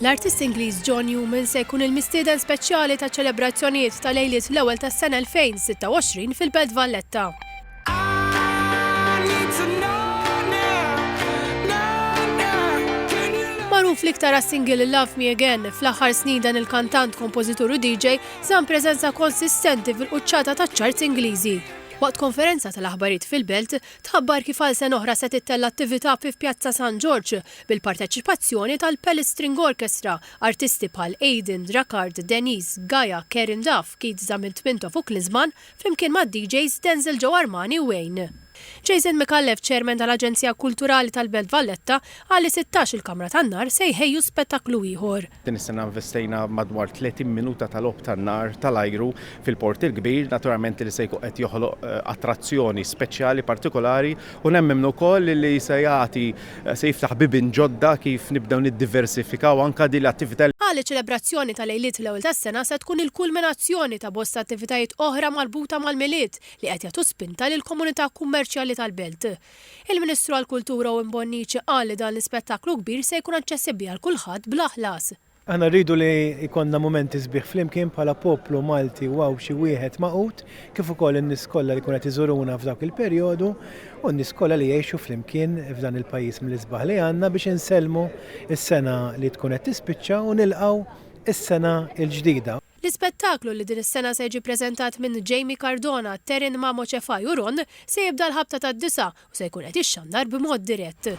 L-artist Ingliż John Newman se jkun il-mistieden speċjali ta' ċelebrazzjonijiet tal-lejliet l-ewwel tas-sena 2026 fil-Belt Valletta. Magħruf l-iktar għas-single Love Me Again, fl-aħħar snin dan il-kantant, kompożitur u DJ żamm preżenza konsistenti fil-quċċata taċ-charts Ingliżi. Waqt konferenza tal-aħbarijiet fil-Belt, tħabbar kif għal sena oħra se tittella attività fi Pjazza San George bil-parteċipazzjoni tal-Palace String Orchestra, artisti bħal Aiden, Drakard, Denise, Gaia, Karen Duff, Keith Zamintmintoff u Klinsman flimkien mad-DJs Denzel Joe Armani u Wayne. Jason McAuliffe, chairman tal-Aġenzija Kulturali tal-Belt Valletta, għalli 16 il-Kamra tan-Nar se jħejju spettaklu ieħor. Din is-sena investejna madwar 30 minuta tal-lob tan-nar tal-ajru fil-Port il-Kbir, naturalment li se jkun qed joħloq attrazzjoni speċjali partikolari u nemmem ukoll li se jiftaħ bibin ġodda kif nibdew niddiversifikaw anke din l-attività. Għalli ċelebrazzjoni tal-lejliet l-ewwel tas-sena se tkun il-kulminazzjoni ta' bosta attivitajiet oħra marbuta mal-miliet li qed jagħtu spinta lill-komunità kummerċjali tal-Belt. Il-Ministru għall-Kultura u Bonnici qal li dan l-ispettaklu kbir se jkun aċċessibbli għal kulħadd bla ħlas. Aħna rridu li jkollna momenti sbieħ flimkien bħala poplu Malti waw xi wieħed maqut kif ukoll in-nies kollha li kunet iżuruna f'dak il-perjodu u n-nies kollha li jgħixu flimkien f'dan il-pajjiż mill-isbaħ li għandna biex insellmu is-sena li tkun qed tispiċċa u nilqgħu is-sena l-ġdida. L-ispettaklu li din is-sena se jiġi preżentat minn Jamie Cardona, Terin Mamo Ċefaj u Ron se jibda l-ħabta tad-9 u se jkun qed ixxandar b'mod dirett.